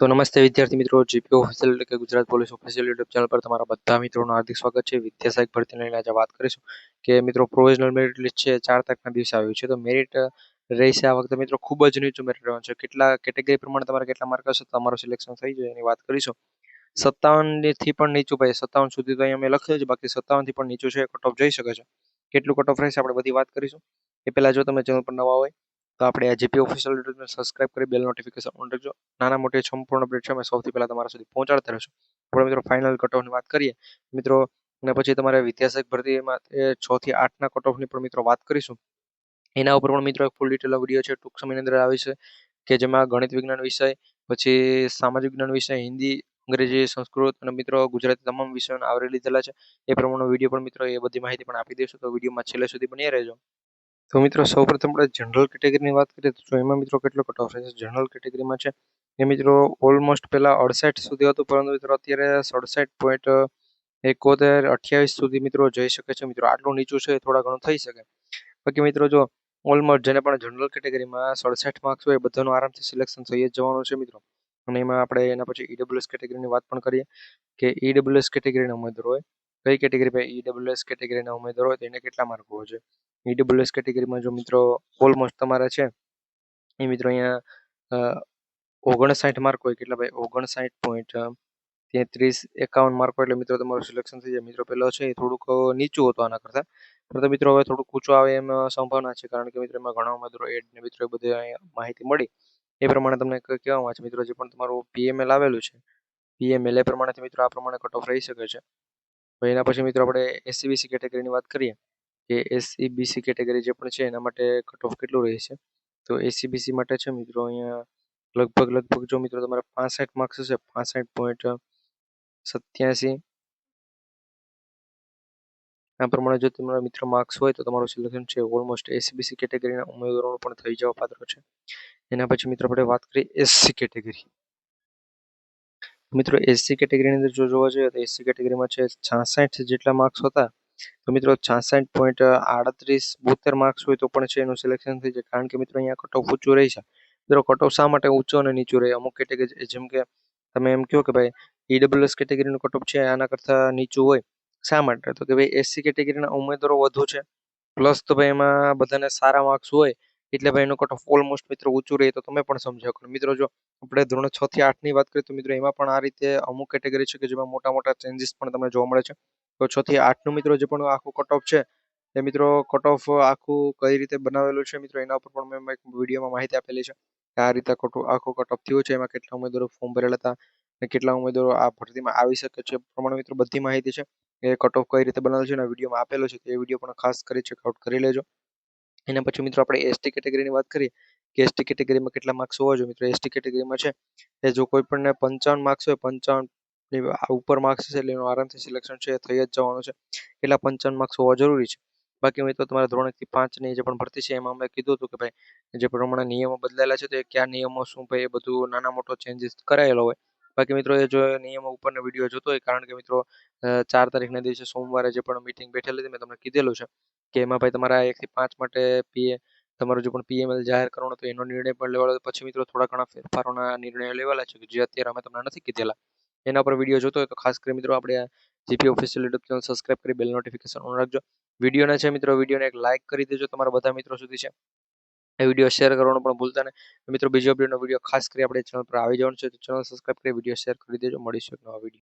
તો નમસ્તે વિદ્યાર્થી મિત્રો, જીપી ઓફિશિયલ એટલે કે Gujarat police official YouTube channel પર તમારા બધા મિત્રોનું હાર્દિક સ્વાગત છે. વિદ્યા સહાયક ભરતીને લઈને આજે વાત કરીશું કે મિત્રો પ્રોવિઝનલ મેરિટ લિસ્ટ છે 4 તારીખના દિવસે આવ્યું છે. તો મેરિટ રહેશે આ વખતે મિત્રો ખૂબ જ નીચું મેરિટ રહેવાનું છે. કેટલા કેટેગરી પ્રમાણે તમારે કેટલા માર્ક હશે તમારું સિલેક્શન થઈ જાય એની વાત કરીશું. 57 થી પણ નીચું, ભાઈ 57 સુધી તો અહીંયા મેં લખ્યું છે, બાકી 57 થી પણ નીચું છે, કટ ઓફ જઈ શકે છે. કેટલું કટ ઓફ રહેશે આપણે બધી વાત કરીશું. એ પહેલા જો તમે ચેનલ પર નવા હોય તો આપણે આ જીપી ઓફિશિયલ યુટ્યુબને સબસ્ક્રાઇબ કરી બેલ નોટિફિકેશન ઓન રાખજો. નાના મોટી સંપૂર્ણ અપડેટ છે અમે સૌથી પહેલા તમારા સુધી પહોંચાડતા રહેશું. આપણે મિત્રો ફાઇનલ કટ ઓફની વાત કરીએ મિત્રો, અને પછી તમારે વિદ્યાસહાયક ભરતીમાં 6 થી 8ના કટ ઓફની પણ મિત્રો વાત કરીશું. એના ઉપર પણ મિત્રો એક ફૂલ ડિટેલ વિડીયો છે, ટૂંક સમયની અંદર આવી છે, કે જેમાં ગણિત વિજ્ઞાન વિષય, પછી સામાજિક વિજ્ઞાન વિષય, હિન્દી, અંગ્રેજી, સંસ્કૃત અને મિત્રો ગુજરાતી તમામ વિષયોને આવરી લીધેલા છે. એ પ્રમાણનો વિડીયો પણ મિત્રો એ બધી માહિતી પણ આપી દઈશું, તો વિડીયોમાં છેલ્લે સુધી બની રહેજો. તો મિત્રો સૌપ્રથમ આપણે જનરલ કેટેગરીની વાત કરીએ તો એમાં મિત્રો કેટલો કટ ઓફ રહેશે. જનરલ કેટેગરીમાં છે એ મિત્રો ઓલમોસ્ટ પહેલા 68 સુધી હતું, પરંતુ મિત્રો અત્યારે 67.71-28 સુધી મિત્રો જઈ શકે છે. મિત્રો આટલું નીચું છે, થોડા ઘણું થઈ શકે. બાકી મિત્રો જો ઓલમોસ્ટ જેને પણ જનરલ કેટેગરીમાં 67 માર્ક્સ હોય બધાનું આરામથી સિલેક્શન થઈ જ જવાનું છે મિત્રો. અને એમાં આપણે એના પછી ઈડબ્લ્યુએસ કેટેગરીની વાત પણ કરીએ કે ઈડબ્લ્યુએસ કેટેગરીના ઉમેદવાર હોય, કઈ કેટેગરી પર ઈડબ્લ્યુએસ કેટેગરીના ઉમેદવાર હોય તો એને કેટલા માર્ક હોવા જોઈએ. ઈડબ્લ્યુએસ કેટેગરીમાં જો મિત્રો ઓલમોસ્ટ તમારા છે એ મિત્રો અહીંયા 59 માર્ક હોય, કેટલા ભાઈ 59.33-51 માર્ક હોય એટલે મિત્રો તમારું સિલેક્શન થઈ જાય. મિત્રો પહેલો છે એ થોડુંક નીચું હતું આના કરતાં, પરંતુ મિત્રો હવે થોડુંક ઊંચું આવે એમ સંભાવના છે, કારણ કે મિત્રો એમાં ઘણા ઉમેદવારો એડ ને મિત્રો એ બધી અહીંયા માહિતી મળી એ પ્રમાણે તમને કહેવામાં છે. મિત્રો જે પણ તમારું પીએમએલ આવેલું છે, પીએમએલ એ પ્રમાણેથી મિત્રો આ પ્રમાણે કટ ઓફ રહી શકે છે. તો એના પછી મિત્રો આપણે એસસીબીસી કેટેગરીની વાત કરીએ કે એસસીબીસી કેટેગરી જે પણ છે એના માટે કટ ઓફ કેટલું રહેશે. તો એસસીબીસી માટે છે મિત્રો અહીંયા લગભગ જો મિત્રો તમારે 65 માર્ક્સ હશે, 65.87 આ પ્રમાણે જો તમારા મિત્રો માર્ક્સ હોય તો તમારું સિલેક્શન છે ઓલમોસ્ટ એસસીબીસી કેટેગરીના ઉમેદવારોનું પણ થઈ જવા પાત્ર છે. એના પછી મિત્રો આપણે વાત કરીએ એસસી કેટેગરી. મિત્રો એસસી કેટેગરીની અંદર જો જોવા જઈએ તો એસસી કેટેગરીમાં છે 66 જેટલા માર્ક્સ હતા, તો મિત્રો 66.38-72 માર્ક્સ હોય તો પણ છે એનું સિલેક્શન થઈ જાય, કારણ કે મિત્રો અહીંયા કટ ઓફ ઊંચું રહી છે. મિત્રો કટ ઓફ શા માટે ઊંચું અને નીચું રહે અમુક કેટેગરી, જેમ કે તમે એમ કહો કે ભાઈ ઈડબ્લ્યુએસ કેટેગરીનું કટ ઓફ છે આના કરતાં નીચું હોય, શા માટે? તો કે ભાઈ એસસી કેટેગરીના ઉમેદવારો વધુ છે, પ્લસ તો ભાઈ એમાં બધાને સારા માર્ક્સ હોય એટલે ભાઈ એનું કટ ઓફ ઓલમોસ્ટ મિત્રો ઊંચું રહે. તો તમે પણ સમજો મિત્રો જો આપણે ધોરણ 6 થી 8ની વાત કરીએ તો મિત્રો એમાં પણ આ રીતે અમુક કેટેગરી છે કે જેમાં મોટા મોટા ચેન્જીસ પણ તમને જોવા મળે છે. તો 6 થી 8નું મિત્રો જે પણ આખું કટ ઓફ છે એ મિત્રો કટ ઓફ આખું કઈ રીતે બનાવેલું છે મિત્રો એના ઉપર પણ મેં એક વિડીયોમાં માહિતી આપેલી છે કે આ રીતે આખું કટ ઓફ થયું છે, એમાં કેટલા ઉમેદવારો ફોર્મ ભરેલા હતા અને કેટલા ઉમેદવારો આ ભરતીમાં આવી શકે છે પ્રમાણે મિત્રો બધી માહિતી છે એ કટ ઓફ કઈ રીતે બનાવેલું છે અને વિડીયોમાં આપેલો છે, તો એ વિડીયો પણ ખાસ કરી ચેકઆઉટ કરી લેજો. એના પછી મિત્રો આપણે એસટી કેટેગરીની વાત કરીએ કે એસટી કેટેગરીમાં કેટલા માર્ક્સ હોવા જોઈએ. મિત્રો એસટી કેટેગરીમાં છે એ જો કોઈ પણને 55 માર્ક્સ હોય, 55 ઉપર માર્ક્સ છે એટલે એનું આરામથી સિલેક્શન છે એ થઈ જ જવાનું છે. એટલા 55 માર્ક્સ હોવા જરૂરી છે. બાકી મિત્રો તમારા ધોરણ 1 થી 5ની જે પણ ભરતી છે એમાં અમે કીધું હતું કે ભાઈ જે પ્રમાણે નિયમો બદલાયેલા છે તો એ કયા નિયમો શું ભાઈ એ બધું નાના મોટો ચેન્જીસ કરાયેલો હોય. બાકી મિત્રો એ જો નિયમો ઉપરનો વિડીયો જોતો હોય, કારણ કે મિત્રો 4 તારીખના દિવસે સોમવારે જે પણ મીટિંગ બેઠેલી હતી મેં તમને કીધેલું છે કે એમાં ભાઈ તમારા 1 થી 5 માટે તમારું જે પણ પીએમએલ જાહેર કરવાનો હતો એનો નિર્ણય પણ લેવાયો. પછી મિત્રો થોડા ઘણા ફેરફારોના નિર્ણયો લેવાલા છે કે જે અત્યારે અમે તમને નથી કીધેલા. એના પર વિડીયો જોતો હોય તો ખાસ કરી મિત્રો આપણે GP official YouTube channel subscribe કરી બેલ નોટિફિકેશન ઓન રાખજો. વિડીયોને છે મિત્રો વિડીયોને એક લાઇક કરી દેજો તમારા બધા મિત્રો સુધી છે એ વિડીયો શેર કરવાનું પણ ભૂલતા નહીં. મિત્રો બીજો અપડેટનો વિડીયો ખાસ કરી આપણે ચેનલ પર આવી જવાનું છે, તો ચેનલ સબસ્ક્રાઇબ કરી વિડીયો શેર કરી દેજો. મળીશું એક નવા વિડીયો.